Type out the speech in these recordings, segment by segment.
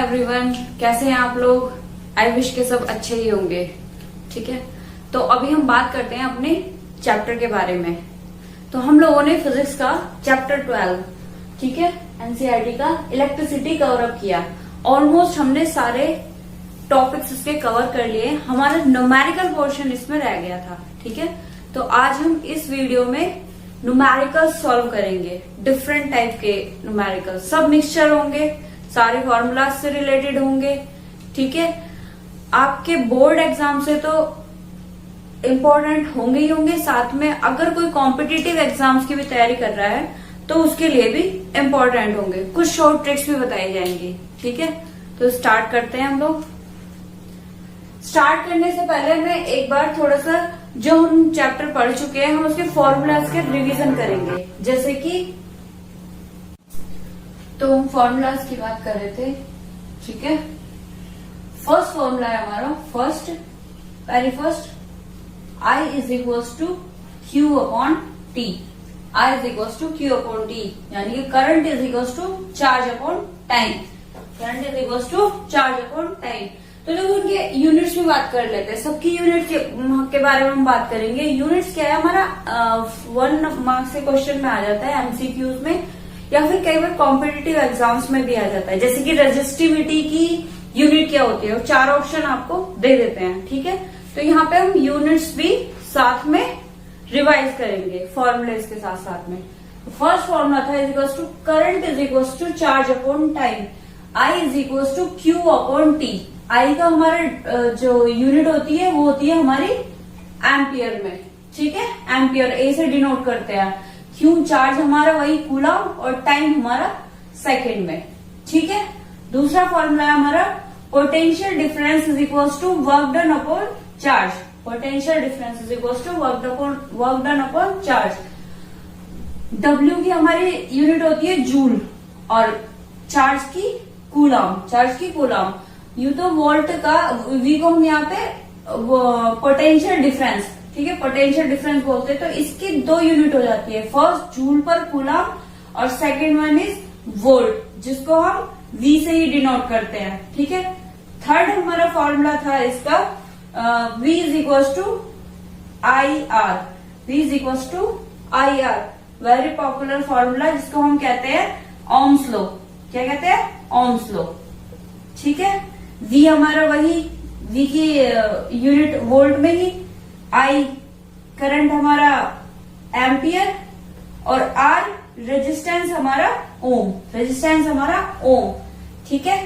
Everyone, कैसे हैं आप लोग। आई विश के सब अच्छे ही होंगे। ठीक है, तो अभी हम बात करते हैं अपने चैप्टर के बारे में। तो हम लोगों ने फिजिक्स का चैप्टर 12, ठीक है, एनसीईआरटी का इलेक्ट्रिसिटी कवर अप किया। ऑलमोस्ट हमने सारे टॉपिक्स इसके कवर कर लिए। हमारा न्यूमेरिकल पोर्शन इसमें रह गया था। ठीक है, तो आज हम इस वीडियो में न्यूमेरिकल सॉल्व करेंगे। डिफरेंट टाइप के न्यूमेरिकल, सब मिक्सचर होंगे, सारे फॉर्मूला से रिलेटेड होंगे। ठीक है, आपके बोर्ड एग्जाम से तो इम्पोर्टेंट होंगे ही होंगे, साथ में अगर कोई कॉम्पिटिटिव एग्जाम्स की भी तैयारी कर रहा है तो उसके लिए भी इम्पोर्टेंट होंगे। कुछ शॉर्ट ट्रिक्स भी बताई जाएंगी। ठीक है, तो स्टार्ट करते हैं हम लोग। स्टार्ट करने से पहले मैं एक बार थोड़ा सा जो हम चैप्टर पढ़ चुके हैं, हम उसके फॉर्मूलाज के रिवीजन करेंगे। जैसे कि तो हम फॉर्मूलाज की बात कर रहे थे। ठीक है, फर्स्ट फॉर्मूला है हमारा, very first, I is equals to Q upon T. I is equals to Q upon T, यानी कि current is equals to charge upon time. Current is equals to charge upon time. तो लोग उनके units में बात कर लेते हैं। सबकी यूनिट के बारे में हम बात करेंगे। यूनिट्स क्या है हमारा, 1 मार्क्स के क्वेश्चन में आ जाता है, एमसीक्यूज में, या फिर कई बार कॉम्पिटिटिव एग्जाम्स में भी आ जाता है। जैसे कि रेजिस्टिविटी की यूनिट क्या होती है, वो 4 ऑप्शन आपको दे देते हैं। ठीक है, तो यहाँ पे हम यूनिट्स भी साथ में रिवाइज करेंगे फॉर्मूलेस के साथ साथ में। फर्स्ट फॉर्मूला था is equals to current is equals to charge upon time. I is equals to Q upon T. I का हमारा जो यूनिट होती है वो होती है हमारी एम्पियर में। ठीक है, एम्पियर ए से डिनोट करते हैं। क्यू चार्ज हमारा वही कूलम, और टाइम हमारा सेकेंड में। ठीक है, दूसरा फॉर्मूला है हमारा potential difference is equals to work done upon charge. Potential difference is equals to work done upon charge. W की हमारी यूनिट होती है जूल, और चार्ज की कूलम। यू तो वोल्ट का वी को हम यहाँ पे पोटेंशियल डिफरेंस, ठीक है, पोटेंशियल डिफरेंस बोलते हैं। तो इसकी 2 यूनिट हो जाती है, फर्स्ट जूल पर कूलम, और सेकेंड वन इज वोल्ट, जिसको हम वी से ही डिनोट करते हैं। ठीक है, थर्ड हमारा फॉर्मूला था इसका V is equals to I R. V is equals to I R, very popular formula, जिसको हम कहते हैं ओम्स लॉ। क्या कहते हैं? Ohm's law. ठीक है, V हमारा वही, V की यूनिट वोल्ट में ही, I करंट हमारा एम्पियर, और R रेजिस्टेंस हमारा ओम। ठीक है,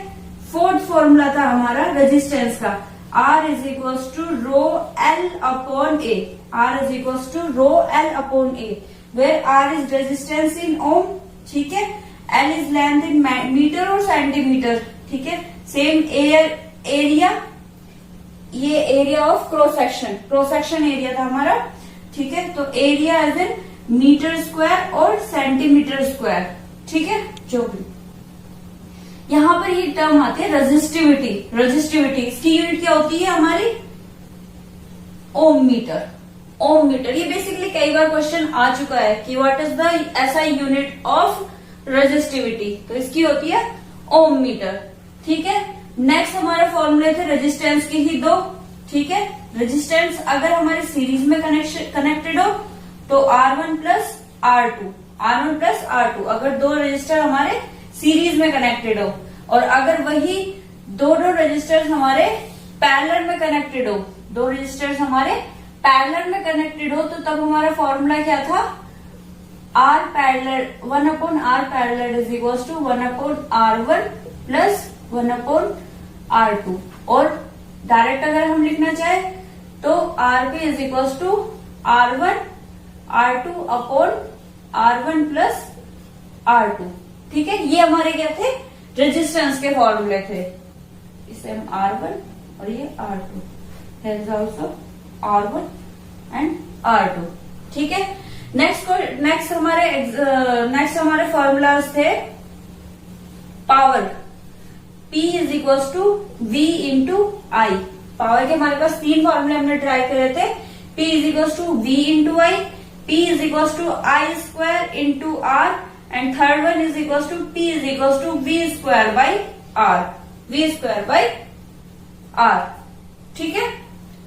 फोर्थ फॉर्मूला था हमारा रेजिस्टेंस का, R is equals to rho L upon A. R is equals to rho L upon A, where R is resistance in ohm. ठीक है, L is length in metre और centimetre. ठीक है, same area, ये area of cross section area था हमारा। ठीक है, तो area as in metre square और सेंटीमीटर स्क्वायर। ठीक है, जो भी यहां पर ये टर्म आती है रेजिस्टिविटी। इसकी यूनिट क्या होती है हमारी, ओम मीटर। ये बेसिकली कई बार क्वेश्चन आ चुका है कि what is the SI unit of resistivity, तो इसकी होती है ओम मीटर। ठीक है, नेक्स्ट हमारे फॉर्मूले थे रेजिस्टेंस के ही 2। ठीक है, रेजिस्टेंस अगर हमारे सीरीज में कनेक्टेड हो तो R1 प्लस R2, अगर 2 रजिस्टर हमारे सीरीज में कनेक्टेड हो, और अगर वही दोनों रजिस्टर्स हमारे पैरेलल में कनेक्टेड हो, तो तब हमारा फॉर्मूला क्या था, R parallel 1 upon R parallel is equals to 1 upon R1 plus 1 upon R2। और डायरेक्ट अगर हम लिखना चाहे तो RP is equals to R2 upon R1 plus R2। ठीक है, ये हमारे क्या थे, रेजिस्टेंस के फॉर्मूले थे। इसे हम R1 और ये R2, hence also R1 and R2। ठीक है, नेक्स्ट हमारे फॉर्मूलाज थे power. P is equals to V into I. Power के हमारे पास 3 फॉर्मूले हमने ट्राई करे थे। P is equals to V into I, P is equals to I square into R, and third one is equals to P is equals to V square by R। V² by R। ठीक है,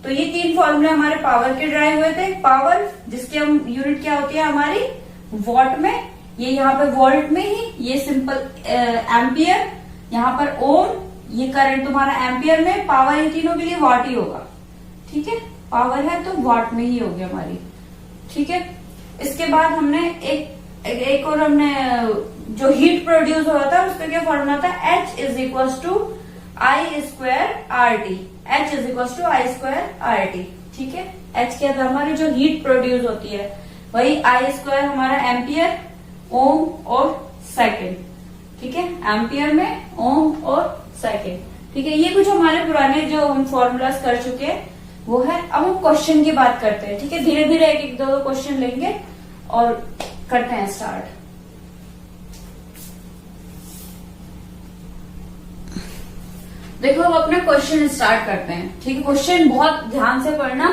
तो ये 3 फॉर्मूले हमारे power के drive हुए थे। Power जिसकी हम यूनिट क्या होती है हमारी वॉट में, ये यहाँ पे वोल्ट में ही, ये सिंपल एम्पियर, यहाँ पर ओम, ये करंट तुम्हारा एम्पियर में, पावर इन तीनों के लिए वॉट ही होगा। ठीक है, पावर है तो वॉट में ही होगी हमारी। ठीक है, इसके बाद हमने एक और हमने जो हीट प्रोड्यूस हो रहा था उसका क्या फॉर्मूला था, H is equal to I square R T. H is equal to I square R T. ठीक है, H क्या था, हमारी जो हीट प्रोड्यूस होती है वही आई स्क्वायर हमारा एम्पियर, ओम और सेकेंड। ठीक है, एम्पियर में ओम और सेकेंड। ठीक है, ये कुछ हमारे पुराने जो हम फॉर्मूलाज कर चुके हैं वो है। अब हम क्वेश्चन की बात करते हैं। ठीक है, धीरे धीरे एक एक दो क्वेश्चन लेंगे और करते हैं स्टार्ट। देखो अब अपना क्वेश्चन स्टार्ट करते हैं। ठीक है, क्वेश्चन बहुत ध्यान से पढ़ना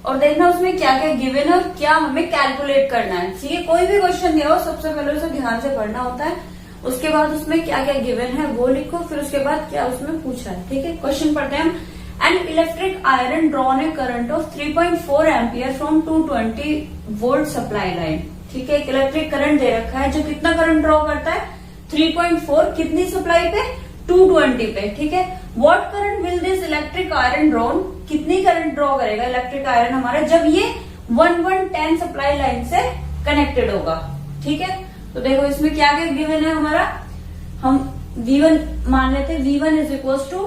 और देखना उसमें क्या क्या गिवन है और क्या हमें कैलकुलेट करना है। ठीक है, कोई भी क्वेश्चन दिया हो सबसे पहले उसे ध्यान से पढ़ना होता है, उसके बाद उसमें क्या क्या गिवन है वो लिखो, फिर उसके बाद क्या उसमें पूछा है। ठीक है, क्वेश्चन पढ़ते हैं हम। An electric iron drawn A current of 3.4 ampere from 220 volt supply line. ठीक है, एक इलेक्ट्रिक करंट दे रखा है जो कितना करंट ड्रॉ करता है 3.4, कितनी सप्लाई पे 220 पे। ठीक है, what current will this electric iron drawn, कितनी करंट ड्रॉ करेगा इलेक्ट्रिक आयरन हमारा जब ये 1110 सप्लाई लाइन से कनेक्टेड होगा। ठीक है, तो देखो इसमें क्या क्या गिवन है हमारा, हम V1 मान लेते हैं, V1 is equal to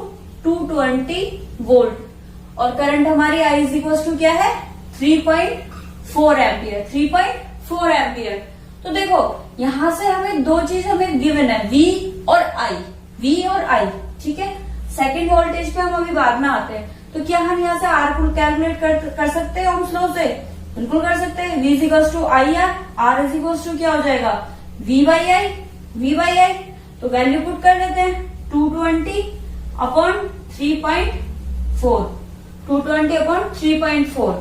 220 volt और करंट हमारी I इज इक्वल टू क्या है 3.4 एम्पियर। 3.4 एम्पियर। तो देखो यहां से हमें दो चीज हमें गिवन है, V और I। V और I। ठीक है, सेकंड वोल्टेज पे हम अभी बाद में आते हैं। तो क्या हम यहाँ से R को कैलकुलेट कर सकते हैं ओम्स लॉ से? बिल्कुल कर सकते हैं। V is equal to I R, R is equal to क्या हो जाएगा V by I. V by I तो वैल्यू पुट कर लेते हैं 220 अपॉन 3.4, 220 अपॉन 3.4।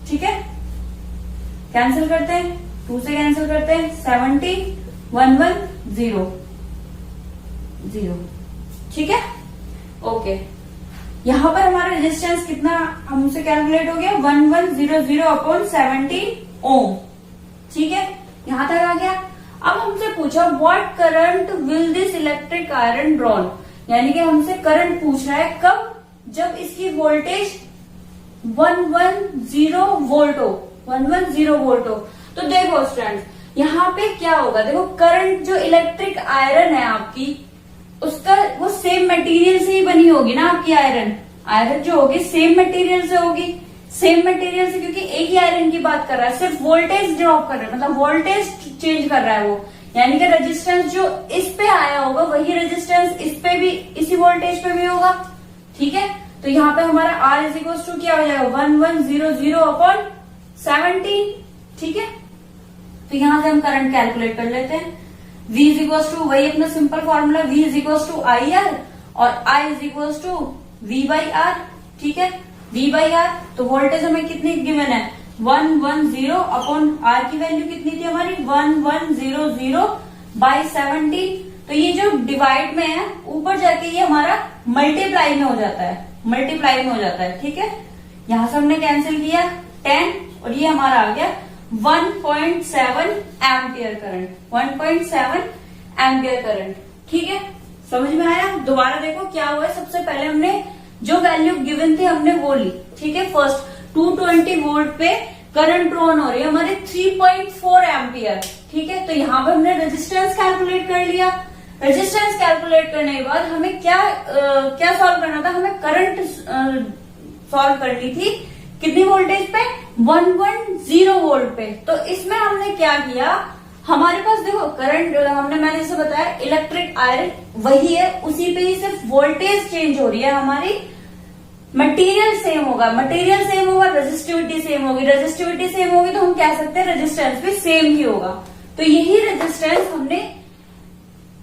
ठीक है, कैंसिल करते हैं, 2 से कैंसिल करते हैं, 70, 110 0। ठीक है, ओके। यहां पर हमारा रेजिस्टेंस कितना हमसे कैलकुलेट हो गया 1100 अपॉन 70 ओम। ठीक है, यहां तक आ गया। अब हमसे पूछा what current will this electric iron drawn, यानी कि हमसे करंट पूछ रहा है कब, जब इसकी वोल्टेज 110 वोल्ट हो, 110 वोल्ट हो। तो देखो स्टूडेंट्स यहाँ पे क्या होगा, देखो करंट जो इलेक्ट्रिक आयरन है आपकी उसका वो सेम मटेरियल से ही बनी होगी ना आपकी आयरन। आयरन जो होगी सेम मटेरियल से होगी, सेम मटेरियल से, क्योंकि एक ही आयरन की बात कर रहा है, सिर्फ वोल्टेज ड्रॉप कर रहा है, मतलब वोल्टेज चेंज कर रहा है वो, यानी कि रेजिस्टेंस जो इस पे आया होगा वही रेजिस्टेंस इस पे भी, इसी वोल्टेज पे भी होगा। ठीक है, तो यहाँ पे हमारा R इज इक्वल टू क्या हो जाएगा 1100 अपॉन 70। ठीक है, तो यहां से हम करंट कैलकुलेट कर लेते हैं। V इज इक्वल टू वही अपना simple formula, V is equal to I R और I is equal to V by R. ठीक है, V बाई आर, तो वोल्टेज हमें कितनी गिवन है 110 अपॉन R की वैल्यू कितनी थी हमारी 1100 बाई 70। तो ये जो डिवाइड में है ऊपर जाके ये हमारा मल्टीप्लाई में हो जाता है, मल्टीप्लाई में हो जाता है। ठीक है, यहां से हमने कैंसिल किया 10 और ये हमारा आ गया 1.7 एम्पियर करंट, 1.7 एम्पियर करंट। ठीक है, समझ में आया? दोबारा देखो क्या हुआ है, सबसे पहले हमने जो वैल्यू गिवन थी हमने वो ली। ठीक है, फर्स्ट 220 वोल्ट पे करंट ड्रॉन हो रही है हमारे 3.4 एम्पियर। ठीक है, तो यहाँ पे हमने रेजिस्टेंस कैलकुलेट कर लिया। रेजिस्टेंस कैलकुलेट करने के बाद हमें क्या सॉल्व करना था, हमें करंट सॉल्व करनी थी कितनी वोल्टेज पे 110 वोल्ट पे। तो इसमें हमने क्या किया, हमारे पास देखो करंट मैंने जैसे बताया इलेक्ट्रिक आयरन वही है, उसी पे ही सिर्फ वोल्टेज चेंज हो रही है हमारी, मटेरियल सेम होगा, मटेरियल सेम होगा, रेजिस्टिविटी सेम होगी, रेजिस्टिविटी सेम होगी तो हम कह सकते हैं रेजिस्टेंस भी सेम ही होगा। तो यही रेजिस्टेंस हमने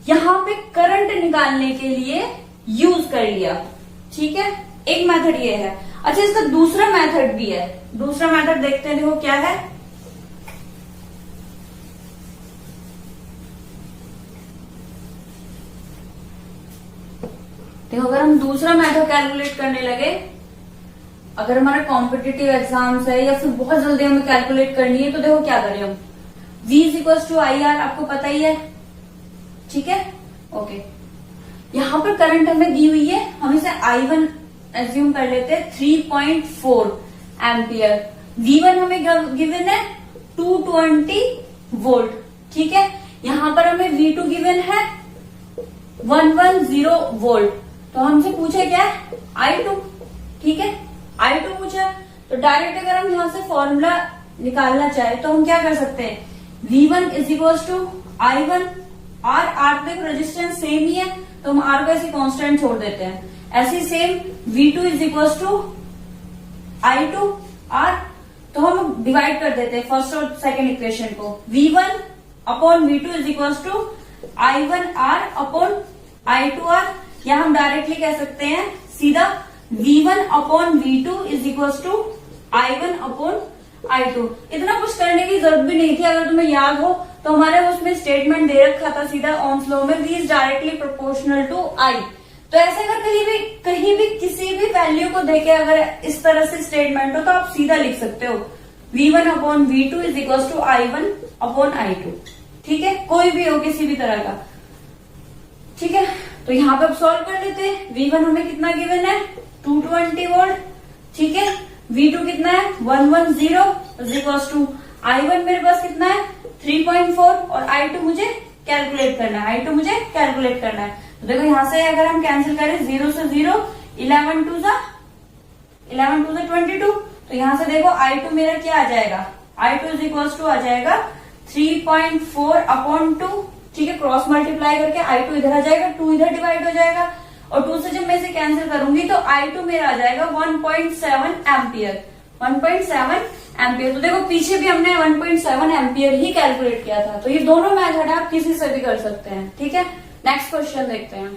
यहां पे करंट निकालने के लिए यूज कर लिया। ठीक है, एक मेथड ये है। अच्छा, इसका दूसरा मेथड भी है, दूसरा मेथड देखते हैं, देखो क्या है। देखो अगर हम दूसरा मेथड कैलकुलेट करने लगे, अगर हमारा कॉम्पिटिटिव एग्जाम्स है या फिर बहुत जल्दी हमें कैलकुलेट करनी है, तो देखो क्या करें हम, V is equal to I R, आपको पता ही है, ठीक है, ओके। यहाँ पर करंट हमें दी हुई है, हम इसे I1 एज्यूम कर लेते हैं 3.4 एम्पियर। V1 हमें गिवन है 220 वोल्ट, ठीक है। यहाँ पर हमें V2 गिवन है 110 वोल्ट। तो हमसे पूछे क्या है, I2, ठीक है, I2 पूछा। तो डायरेक्ट अगर हम यहाँ से फॉर्मूला निकालना चाहे तो हम क्या कर सकते हैं, V1 is equal to I1 R देखो रेजिस्टेंस सेम ही है, तो हम R को ऐसे कांस्टेंट छोड़ देते हैं। ऐसे same V2 is equal to I2 R, तो हम डिवाइड कर देते हैं फर्स्ट और सेकंड इक्वेशन को। V1 upon V2 is equal to I1 R upon I2 R, या हम डायरेक्टली कह सकते हैं सीधा V1 upon V2 is equal to I1 upon I2। इतना कुछ करने की जरूरत भी नहीं थी, अगर तुम्हें याद हो तो हमारे उसमें स्टेटमेंट दे रखा था सीधा ओम्स लॉ में, V is directly proportional to I। तो ऐसे अगर कहीं भी किसी भी वैल्यू को देके अगर इस तरह से स्टेटमेंट हो तो आप सीधा लिख सकते हो V1 upon V2 is equal to I1 upon I2, ठीक है, कोई भी हो किसी भी तरह का, ठीक है। तो यहाँ पे अब सॉल्व कर लेते हैं। V1 हमें कितना गिवन है 220 वोल्ट, ठीक है। V2 कितना है 110 इज इक्वल टू I1 मेरे पास कितना है 3.4 और I2 मुझे कैलकुलेट करना है, तो देखो यहाँ से अगर हम कैंसिल करें 0 से 0, 11 टू जा 22, तो यहाँ से देखो I2 मेरा क्या आ जाएगा, I2 इज इक्वल टू आ जाएगा 3.4 अपॉन 2, ठीक है, क्रॉस मल्टीप्लाई करके I2 इधर आ जाएगा, 2 इधर डिवाइड हो जाएगा, और 2 से जब मैं इसे कैंसिल करूंगी तो I2 मेरा आ जाएगा 1.7 एम्पियर। तो देखो पीछे भी हमने 1.7 एम्पियर ही कैलकुलेट किया था। तो ये दोनों मेथड आप किसी से भी कर सकते हैं, ठीक है। नेक्स्ट क्वेश्चन देखते हैं।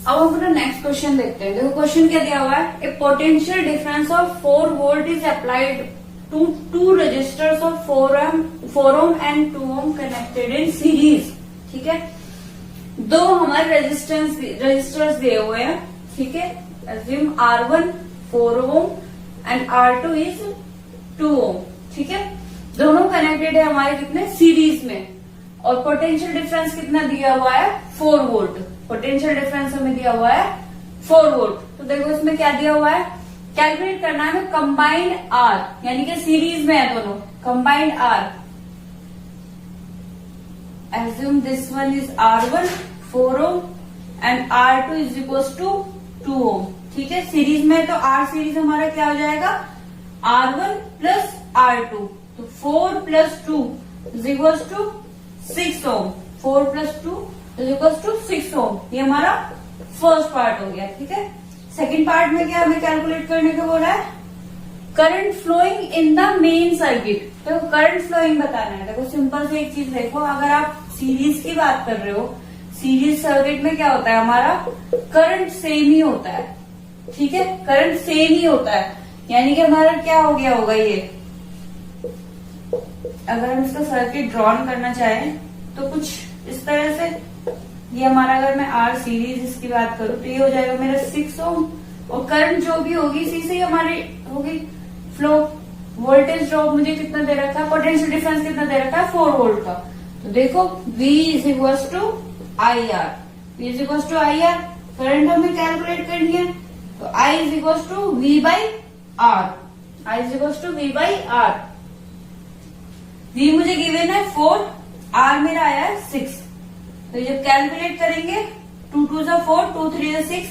अब हम अपना नेक्स्ट क्वेश्चन देखते हैं। देखो क्वेश्चन क्या दिया हुआ है, a potential difference of 4 volt is applied to 2 resistors of 4 ohm and 2 ohm connected in series, ठीक है। दो हमारे रजिस्टर्स दिए हुए हैं, ठीक है, assume R1 4 ohm and R2 is 2 ओम, ठीक है। दोनों कनेक्टेड है हमारे कितने सीरीज में, और पोटेंशियल डिफरेंस कितना दिया हुआ है 4 वोल्ट। पोटेंशियल डिफरेंस हमें दिया हुआ है 4 वोल्ट। तो देखो इसमें क्या दिया हुआ है, कैलकुलेट करना है कंबाइंड R, यानी कि सीरीज में है दोनों, combined R। Assume this one is R1 4 ohm and R2 is equals to 2 ohm, ठीक है। सीरीज में तो R सीरीज हमारा क्या हो जाएगा R1 प्लस R2, तो 4 plus 2 is equal to 6 ohm, 4 plus 2 is equal to 6 ohm. ये हमारा फर्स्ट पार्ट हो गया, ठीक है। सेकेंड पार्ट में क्या हमें कैलकुलेट करने को बोला है, current flowing in the main circuit. तो करंट फ्लोइंग बताना है। देखो सिंपल से एक चीज देखो, अगर आप सीरीज की बात कर रहे हो, सीरीज सर्किट में क्या होता है हमारा करंट सेम ही होता है, ठीक है, करंट सेम ही होता है, यानी कि हमारा क्या हो गया होगा ये, अगर हम इसका सर्किट ड्रॉन करना चाहें तो कुछ इस तरह से, ये हमारा अगर मैं R सीरीज इसकी बात करूं तो ये हो जाएगा मेरा 6 ओम, और करंट जो भी होगी इसी से हमारी होगी फ्लो। वोल्टेज ड्रॉप मुझे कितना दे रखा है, पोटेंशियल डिफरेंस कितना दे रखा है 4 वोल्ट का। तो देखो V is equal to I R, V is equal to I R, current हमें कैलकुलेट करनी है, तो I is equal to V by R, I is equal to V by R. V मुझे गिवन है 4, R मेरा आया है 6, तो जब कैलकुलेट करेंगे 2 2 जा 4, 2 3 जा 6,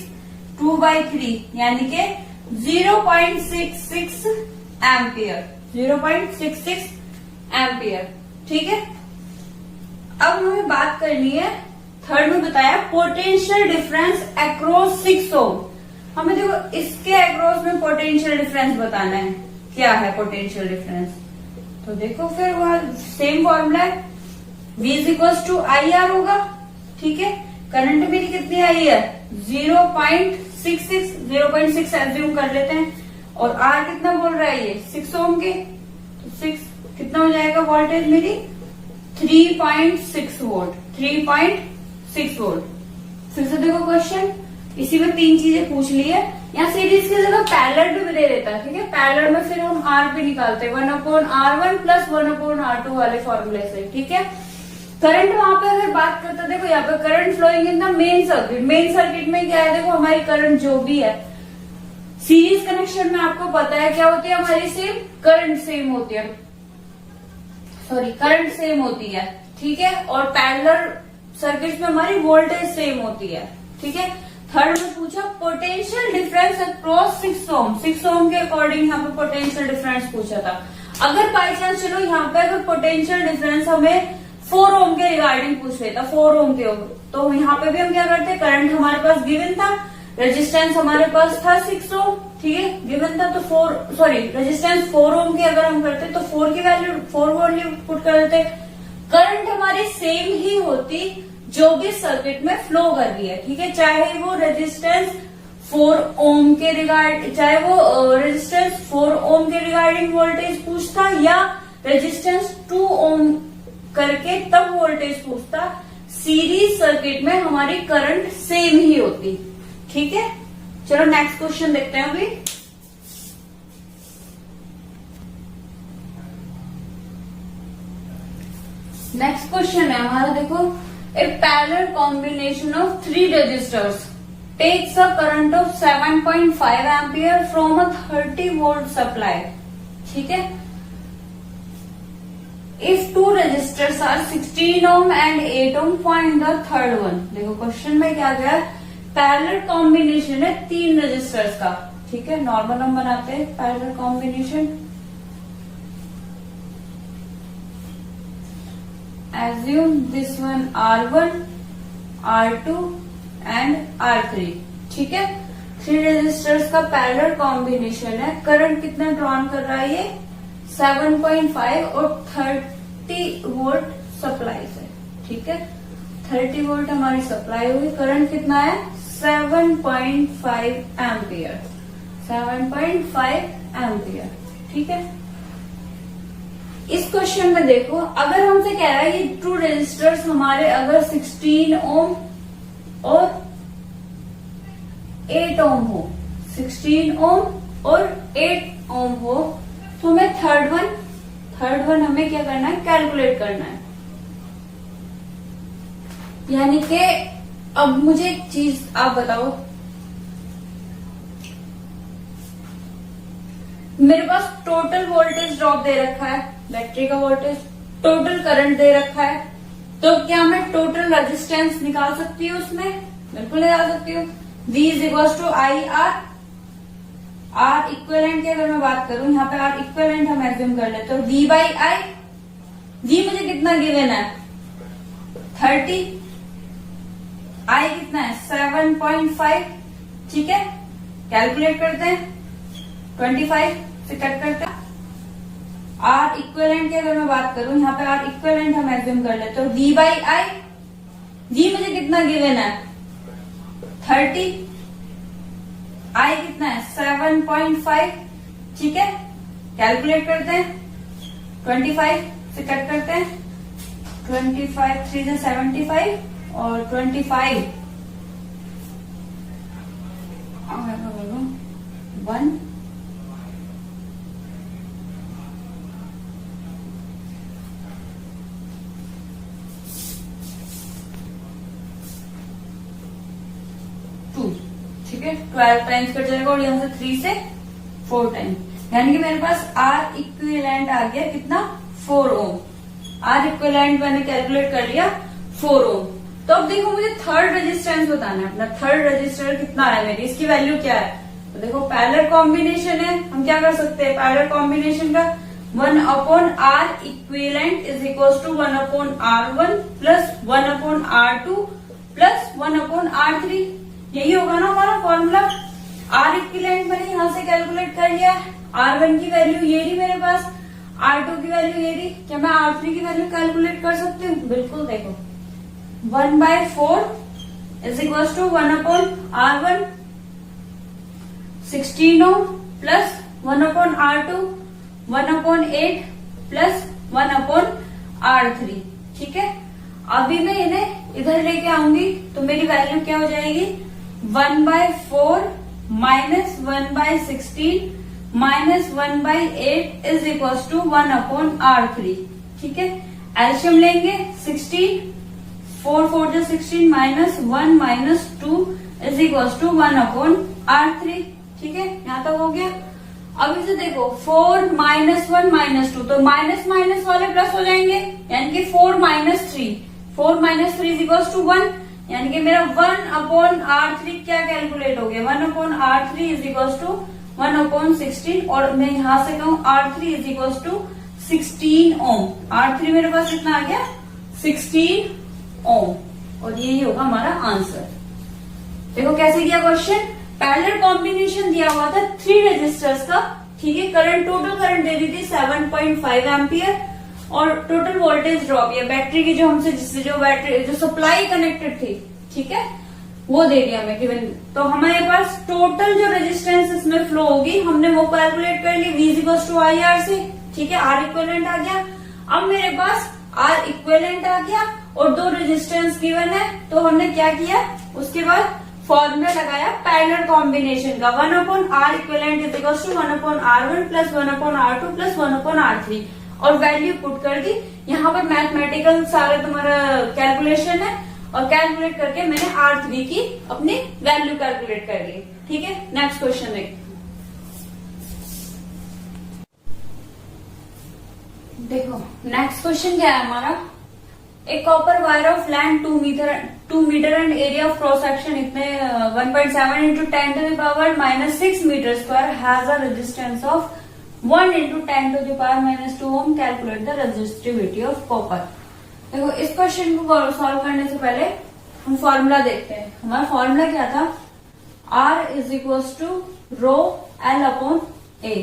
2/3 यानी के 0.66 एम्पियर, 0.66 एम्पियर, ठीक है। अब हमें बात करनी है, थर्ड में बताया पोटेंशियल डिफरेंस अक्रॉस 6 ओम। हमें देखो इसके अक्रॉस में पोटेंशियल डिफरेंस बताना है, क्या है पोटेंशियल डिफरेंस। तो देखो फिर वह सेम फॉर्मूला है, V is equal to I R होगा, ठीक है। करंट मेरी कितनी आई है 0.6 एज्यूम कर लेते हैं, और R कितना बोल रहा है ये 6 ओम के, तो 6 कितना हो जाएगा वोल्टेज मेरी 3.6 वोल्ट, 3.6 वोल्ट। फिर से देखो क्वेश्चन, इसी में 3 चीजें पूछ ली है। यहाँ सीरीज की जगह पैरेलल भी दे देता है, ठीक है। पैरेलल में फिर हम आर भी निकालते हैं, 1/R1 प्लस 1/R2 वाले फॉर्मूले से, ठीक है। करंट वहां पे अगर बात करते हैं, देखो यहाँ पे current flowing in the main circuit. Main circuit में क्या है, देखो हमारी करंट जो भी है, सीरीज कनेक्शन में आपको पता है क्या होती है हमारी, सेम करंट सेम होती है, सॉरी करंट सेम होती है, ठीक है। और पैरेलल सर्किट में हमारी वोल्टेज सेम होती है, ठीक है। थर्ड में पूछा पोटेंशियल डिफरेंस अक्रॉस 6 ओम, 6 ओम के अकॉर्डिंग यहाँ पे पोटेंशियल डिफरेंस पूछा था। अगर बाई चांस चलो यहाँ पे अगर पोटेंशियल डिफरेंस हमें 4 ओम के रिगार्डिंग पूछ लेता, 4 ओम के, तो यहाँ पे भी हम क्या करते, करंट हमारे पास गिवन था, रेजिस्टेंस हमारे पास था 6 ओम, ठीक है, गिवन था, तो रेजिस्टेंस 4 ओम के अगर हम करते तो 4 की वैल्यू 4 वैल्यू पुट कर देते। करंट हमारी सेम ही होती जो भी सर्किट में फ्लो कर रही है, ठीक है, चाहे वो रेजिस्टेंस 4 ओम के रिगार्ड, चाहे वो रेजिस्टेंस 4 ओम के रिगार्डिंग वोल्टेज पूछता या रेजिस्टेंस 2 ओम करके तब वोल्टेज पूछता, सीरीज सर्किट में हमारी करंट सेम ही होती, ठीक है। चलो नेक्स्ट क्वेश्चन देखते हैं अभी। नेक्स्ट क्वेश्चन है हमारा, देखो, a parallel combination of 3 resistors takes a current of 7.5 ampere from a 30 volt supply, ठीक है। If 2 resistors are 16 ohm and 8 ohm, find the third one। देखो क्वेश्चन में क्या गया, पैरेलल कॉम्बिनेशन है 3 रेजिस्टर्स का, ठीक है। नॉर्मल हम बनाते हैं parallel combination, assume this one R1, R2 and R3, ठीक है। 3 रेजिस्टर्स का पैरेलल कॉम्बिनेशन है। करंट कितना ड्रॉन कर रहा है ये, 7.5 और 30 वोल्ट सप्लाई से, ठीक है। 30 वोल्ट हमारी सप्लाई हुई, करंट कितना है 7.5 एम्पियर, 7.5 एम्पियर, ठीक है। इस क्वेश्चन में देखो, अगर हमसे कह रहा है ये 2 रेजिस्टर्स हमारे अगर 16 ओम और 8 ओम हो, 16 ओम और 8 ओम हो, तो हमें थर्ड वन हमें क्या करना है, कैलकुलेट करना है। यानी कि अब मुझे एक चीज आप बताओ, मेरे पास टोटल वोल्टेज ड्रॉप दे रखा है, बैटरी का वोल्टेज, टोटल करंट दे रखा है, तो क्या मैं टोटल रेजिस्टेंस निकाल सकती हूँ उसमें? बिल्कुल निकाल सकती हूँ। V is equal to I R equivalent की अगर मैं बात करूं, यहाँ पे आर इक्विवेलेंट हम एज्यूम कर लेते हैं, V बाई आई। V मुझे कितना गिवन है 30, आई कितना है 7.5, ठीक है। कैलकुलेट करते हैं, 25 से कट करते हैं। आर इक्विवेलेंट की अगर मैं बात करूं, यहाँ पे आर इक्विवेलेंट हम एज्यूम कर लेते हैं, V बाई आई। V मुझे कितना गिवन है 30, आई कितना है 7.5, ठीक है। कैलकुलेट करते हैं, 25 से कट करते हैं, 25 3 से 75 और 25 1 2, ठीक है। 12 टाइम्स कट जाएगा और यहाँ से 3 से 4 टाइम, यानी कि मेरे पास आर इक्विवेलेंट आ गया कितना 4 ओम। आर इक्विवेलेंट मैंने कैलकुलेट कर लिया 4 ओम। तो अब देखो मुझे थर्ड रेजिस्टेंस बताना है, अपना थर्ड रेजिस्टर कितना है मेरी, इसकी वैल्यू क्या है। तो देखो पैरेलल कॉम्बिनेशन है, हम क्या कर सकते हैं पैरेलल कॉम्बिनेशन का 1/R equivalent is equal to 1/R1 plus 1/R2 plus 1/R3, यही होगा ना हमारा फॉर्मूला। आर इक्विवेलेंट मैंने यहां से कैलकुलेट कर लिया, R1 की वैल्यू ये रही मेरे पास, R2 की वैल्यू ये रही, क्या मैं R3 की वैल्यू कैलकुलेट कर सकती हूँ? बिल्कुल। देखो 1/4 is equal to 1/R1, 16 ohm plus 1/R2, 1/8 plus 1/R3, ठीक है। अभी मैं इन्हें इधर लेके आऊंगी तो मेरी वैल्यू क्या हो जाएगी, 1/4 minus 1/16 minus 1/8 is equal to 1/R3। ठीक है, एल्शियम लेंगे 16, 4 4 जो 16 minus 1 minus 2 is equal to 1/R3। ठीक है, यहां तक हो गया। अब इसे देखो 4 माइनस 1 माइनस 2, तो माइनस माइनस वाले प्लस हो जाएंगे, यानी कि 4 minus 3, 4 minus 3 is equal to 1, यानी कि मेरा 1/R3 क्या कैलकुलेट हो गया, 1/R3 इज इक्वल टू 1/16। और मैं यहां से कहूं R3 is equal to 16 Om. R3 मेरे पास कितना आ गया, 16 ओम, और यही होगा हमारा आंसर। देखो कैसे किया क्वेश्चन, पैरेलल कॉम्बिनेशन दिया हुआ था 3 रेजिस्टर्स का। ठीक है, करंट टोटल करंट दे दी थी 7.5 एम्पियर, और टोटल वोल्टेज ड्रॉप या बैटरी की जो हमसे जिससे जो बैटरी जो सप्लाई कनेक्टेड थी, ठीक है, वो दे दिया हमें गिवन। तो हमारे पास टोटल जो रेजिस्टेंस इसमें फ्लो होगी हमने वो कैलकुलेट कर ली, V इक्वल्स टू IR से। ठीक है, R इक्विवेलेंट आ गया। अब मेरे पास R इक्विवेलेंट आ गया और 2 रेजिस्टेंस गिवन है, तो हमने क्या किया, उसके बाद फॉर्मूला लगाया पैरेलल कॉम्बिनेशन का, 1/R equivalent is equal to 1/R1 plus 1/R2 plus 1/R3, और वैल्यू पुट कर दी। यहाँ पर मैथमेटिकल सारा तुम्हारा कैलकुलेशन है, और कैलकुलेट करके मैंने R3 की अपनी वैल्यू कैलकुलेट कर ली। ठीक है, नेक्स्ट क्वेश्चन देखते। देखो नेक्स्ट क्वेश्चन क्या है हमारा, a copper wire of length 2 metre and area of cross section इतने 1.7 into 10 to the power minus 6 metre square has a resistance of 1 into 10 to the power minus 2 ohm, calculate the resistivity of copper. देखो इस question को solve करने से पहले हम formula देखते हैं। हमारा फॉर्मूला क्या था, R is equal to rho L upon A,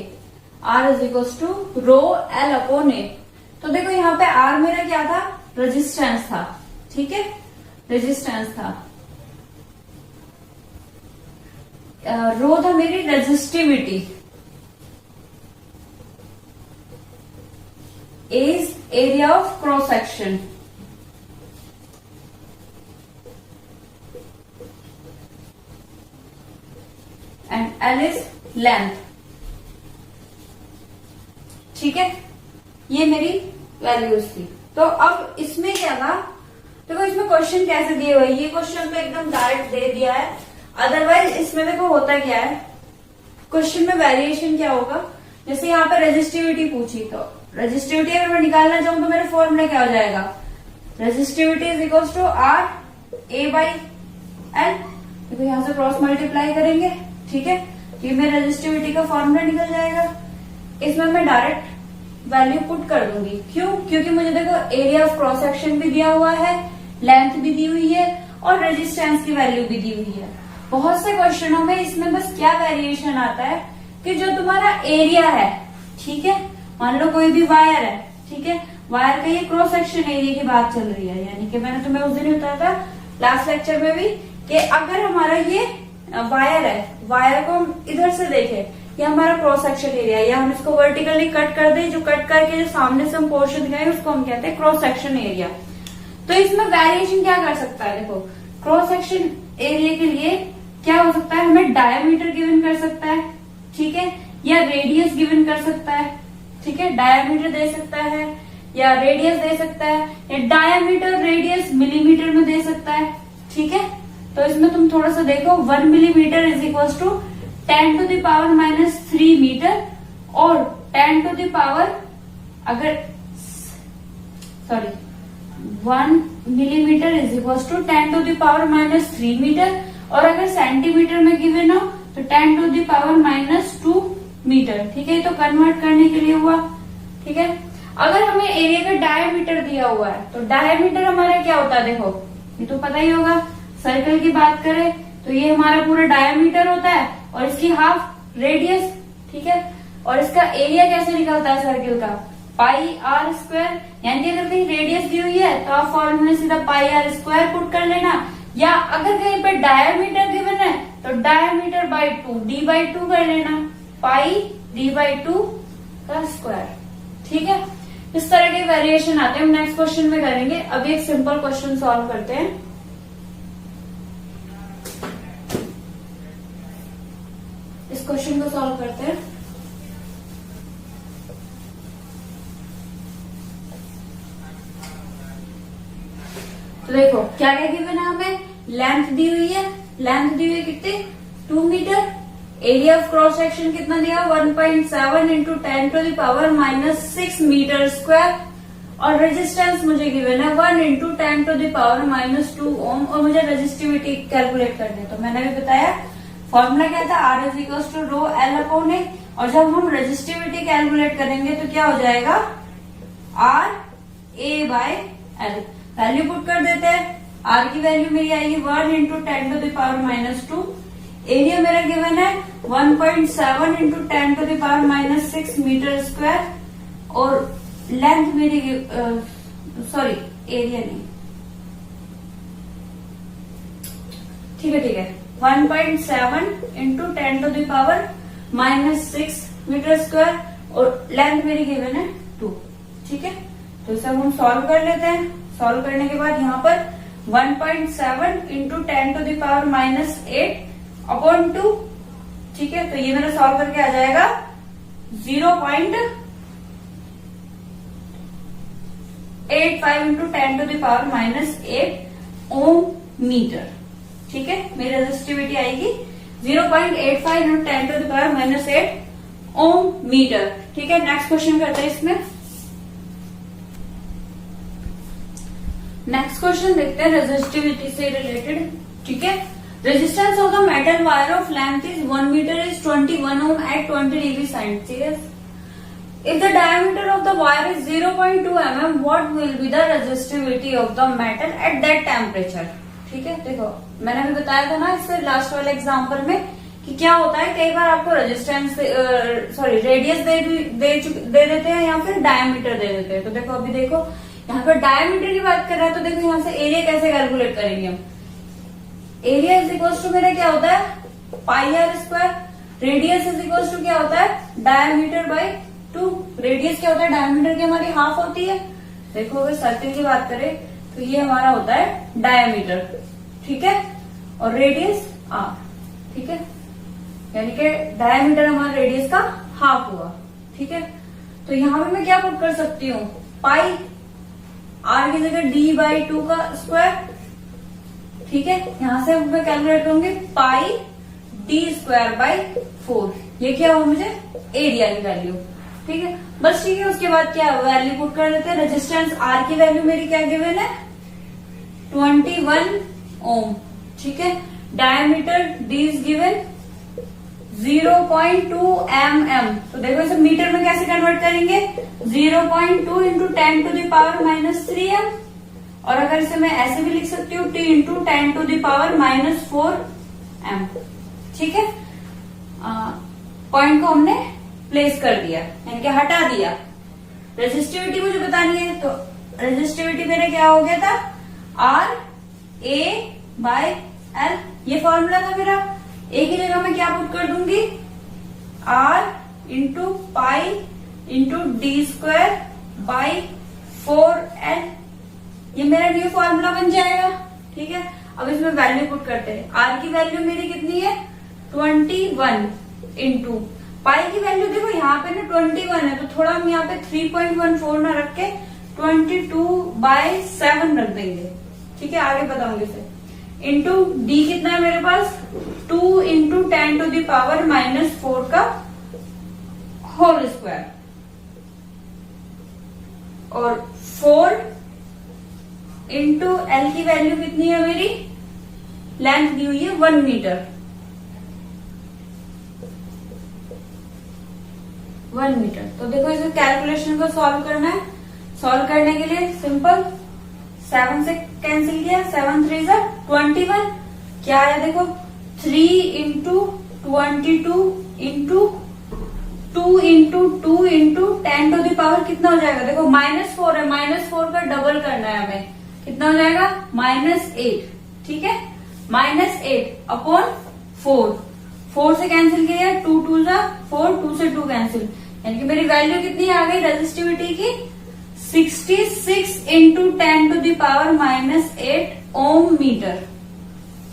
R is equal to rho L upon A। तो देखो यहाँ पे R मेरा क्या था, रेजिस्टेंस था। ठीक है, रेजिस्टेंस था, रो था मेरी resistivity, is area of cross section, and L is length. ठीक है, ये मेरी वैल्यूज थी। तो अब इसमें क्या था, देखो इसमें क्वेश्चन कैसे दिए हुए, ये क्वेश्चन तो एकदम डायरेक्ट दे दिया है। अदरवाइज इसमें देखो होता क्या है, क्वेश्चन में वेरिएशन क्या होगा, जैसे यहाँ पे रेजिस्टिविटी पूछी, तो रेजिस्टिविटी अगर मैं निकालना चाहूँ तो मेरे फॉर्मूला क्या हो जाएगा, resistivity is equal to R A/L। देखो यहाँ से क्रॉस मल्टीप्लाई करेंगे, ठीक है, ये मेरे रेजिस्टिविटी का फॉर्मूला निकल जाएगा। इसमें मैं डायरेक्ट वैल्यू पुट कर दूंगी, क्यों, क्योंकि मुझे देखो एरिया ऑफ क्रॉस सेक्शन भी दिया हुआ है, लेंथ भी दी हुई है, और रेजिस्टेंस की वैल्यू भी दी हुई है। बहुत से क्वेश्चनों में इसमें बस क्या वेरिएशन आता है कि जो तुम्हारा एरिया है, ठीक है, मान लो कोई भी वायर है, ठीक है, वायर का ये क्रॉस सेक्शन एरिया की बात चल रही है, यानी कि मैंने तुम्हें उस दिन बताया था लास्ट लेक्चर में भी कि अगर हमारा ये वायर है, वायर को हम इधर से देखें, ये हमारा क्रॉस सेक्शन एरिया है, या हम इसको वर्टिकली कट कर दें, जो कट करके जो सामने से हम पोर्शन दिखाए उसको हम कहते हैं क्रॉस सेक्शन एरिया। तो इसमें वेरिएशन क्या कर सकता है, देखो क्रॉस सेक्शन एरिया के लिए क्या हो सकता है, हमें डायमीटर गिवन कर सकता है, ठीक है, या रेडियस गिवन कर सकता है, ठीक है, डायमीटर दे सकता है या रेडियस दे सकता है, या डायमीटर रेडियस मिलीमीटर में दे सकता है। ठीक है, तो इसमें तुम थोड़ा सा देखो, 1 millimetre is equal to 10 to the power minus 3 metre, और 10 टू द पावर अगर 1 millimetre is equal to 10 to the power minus 3 metre, और अगर सेंटीमीटर में गिवन हो तो 10 to the power minus 2 metre. ठीक है, तो कन्वर्ट करने के लिए हुआ। ठीक है, अगर हमें एरिया का डायमीटर दिया हुआ है तो डायमीटर हमारा क्या होता है, देखो ये तो पता ही होगा, सर्कल की बात करें तो ये हमारा पूरा डायमीटर होता है और इसकी हाफ रेडियस। ठीक है, और इसका एरिया कैसे निकलता है सर्कल का, पाई आर स्क्वायर, यानी कि अगर कहीं रेडियस दी हुई है तो आप फॉर्मूले सीधा पाई आर स्क्वायर पुट कर लेना, या अगर कहीं पे डायमीटर गिवन है तो डायमीटर बाई 2 d/2 कर लेना, पाई d/2 का स्क्वायर। ठीक है, इस तरह के वेरिएशन आते हैं, हम नेक्स्ट क्वेश्चन में करेंगे। अभी एक सिंपल क्वेश्चन सॉल्व करते हैं। इस क्वेश्चन को सॉल्व करते हैं। तो देखो क्या क्या गिवन है हमें, लेंथ दी हुई है, लेंथ दी हुई है कितनी 2 metre, area of cross section कितना दिया 1.7 इंटू 10⁻⁻6 मीटर स्क्वायर, और रेजिस्टेंस मुझे गिवन है 1 इंटू 10⁻⁻2 ओम, और मुझे रेजिस्टिविटी कैलकुलेट करनी है। तो मैंने भी बताया फॉर्मूला क्या था, R is equal to rho L upon A, और जब हम रेजिस्टिविटी कैलकुलेट करेंगे तो क्या हो जाएगा R A by L. Value put कर देते हैं, R की वैल्यू मेरी आएगी 1 इंटू 10⁻⁻2, एरिया मेरा गिवन है 1.7 इंटू 10⁻⁻6 मीटर स्क्वायर, और लेंथ मेरी सॉरी एरिया नहीं, ठीक है 1.7 इंटू 10⁻⁻6 मीटर स्क्वायर, और लेंथ मेरी गिवन है 2, ठीक है। तो इसे हम सॉल्व कर लेते हैं। सॉल्व करने के बाद यहाँ पर 1.7 इंटू 10⁻⁻8 अपॉन 2, ठीक है। तो ये मेरा सॉल्व करके आ जाएगा 0.85 इंटू 10⁻⁻8 ओम मीटर, ठीक है। मेरी रेजिस्टिविटी आएगी 0.85 इंटू 10⁻⁻8 ओम मीटर, ठीक है। नेक्स्ट क्वेश्चन करते हैं इसमें। नेक्स्ट क्वेश्चन देखते हैं रेजिस्टिविटी से रिलेटेड, ठीक है। Resistance of the metal wire of length is 1 metre is 21 ohm at 20 degree centigrade. If the diameter of the wire is 0.2 mm, what will be the resistivity of the metal at that temperature, ठीक है। देखो मैंने भी बताया था ना इससे last वाले एग्जाम्पल में कि क्या होता है, कई बार आपको रेजिस्टेंस रेडियस दे देते हैं या फिर डायमीटर दे देते हैं। तो देखो अभी देखो यहाँ पर डायमीटर की बात कर रहा है, तो देखो यहाँ से एरिया कैसे कैलकुलेट करेंगे हम। एरिया इज इक्वल टू मेरा क्या होता है pi R square, radius is equal to क्या होता है डायमीटर बाय 2। रेडियस क्या होता है डायमीटर की हमारी हाफ होती है। देखो अगर सर्कल की बात करें तो ये हमारा होता है डायमीटर, ठीक है, और रेडियस आर, ठीक है, यानी कि डायमीटर हमारा रेडियस का हाफ हुआ, ठीक है। तो यहाँ पे मैं क्या पुट कर सकती हूँ, पाई आर की जगह डी बाई 2 का स्क्वायर, ठीक है। यहां से मैं कैलकुलेट करूंगी पाई डी स्क्वायर बाई 4, ये क्या हुआ मुझे एरिया की वैल्यू, ठीक है। बस ठीक है, उसके बाद क्या वैल्यू पुट कर देते हैं। रेजिस्टेंस आर की वैल्यू मेरी क्या गिवन है 21 ओम, ठीक है। Diameter D is given 0.2 mm। तो देखो इसे मीटर में कैसे कन्वर्ट करेंगे 0.2 इंटू 10⁻³ m, और अगर इसे मैं ऐसे भी लिख सकती हूँ T इंटू 10⁻⁻4 m, ठीक है। पॉइंट को हमने प्लेस कर दिया, यानी कि हटा दिया। रेजिस्टिविटी मुझे बतानी है, तो रेजिस्टिविटी मेरे क्या हो गया था R A बाय L, ये फॉर्मूला था मेरा। एक ही जगह में क्या पुट कर दूंगी R into pi into D square by 4L, ये मेरा न्यू फॉर्मूला बन जाएगा, ठीक है। अब इसमें वैल्यू पुट करते हैं। R की वैल्यू मेरी कितनी है 21 इंटू पाई की वैल्यू देखो यहाँ पे ना 21 है, तो थोड़ा हम यहाँ पे 3.14 ना रख के 22/7 रख देंगे, ठीक है, आगे बताऊंगी इसे। इंटू डी कितना है मेरे पास 2 इंटू 10⁻⁻4 का होल स्क्वायर, और 4 इंटू एल की वैल्यू कितनी है मेरी, लेंथ दी हुई है 1 मीटर, 1 मीटर। तो देखो इसे कैलकुलेशन को सॉल्व करना है। सॉल्व करने के लिए सिंपल 7 से कैंसिल किया, 7 3 जा 21, क्या आया देखो 3 इंटू 22 इंटू 2 इंटू 2 इंटू 10⁻, कितना हो जाएगा देखो -4 है, -4 का डबल करना है हमें, कितना हो जाएगा -8, ठीक है, -8 अपॉन 4 से कैंसिल किया 2 2 जा 4, 2 से 2 कैंसिल, यानी कि मेरी वैल्यू कितनी आ गई रेजिस्टिविटी की 66 into 10 to the power -8 Om metre.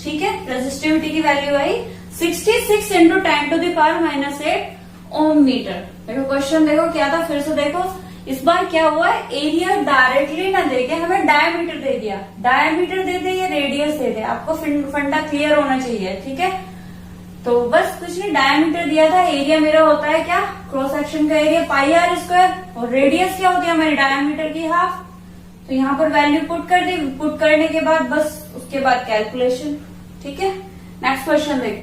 ठीक है, रेजिस्टिविटी की वैल्यू आई 66 इंटू 10 टू द पावर -8 ओम मीटर। देखो क्वेश्चन देखो क्या था, फिर से देखो। इस बार क्या हुआ है, एरिया डायरेक्टली ना देके हमें डायमीटर दे दिया। डायमीटर दे दे या रेडियस दे दे, आपको फंडा क्लियर होना चाहिए। ठीक है, तो बस कुछ नहीं, डायमीटर दिया था। एरिया मेरा होता है क्या, क्रॉस सेक्शन का एरिया πr², और रेडियस क्या होती है हमारी, डायमीटर की हाफ। तो यहाँ पर वैल्यू पुट कर दी। पुट करने के बाद बस उसके बाद कैलकुलेशन। ठीक है, नेक्स्ट क्वेश्चन देखते हैं।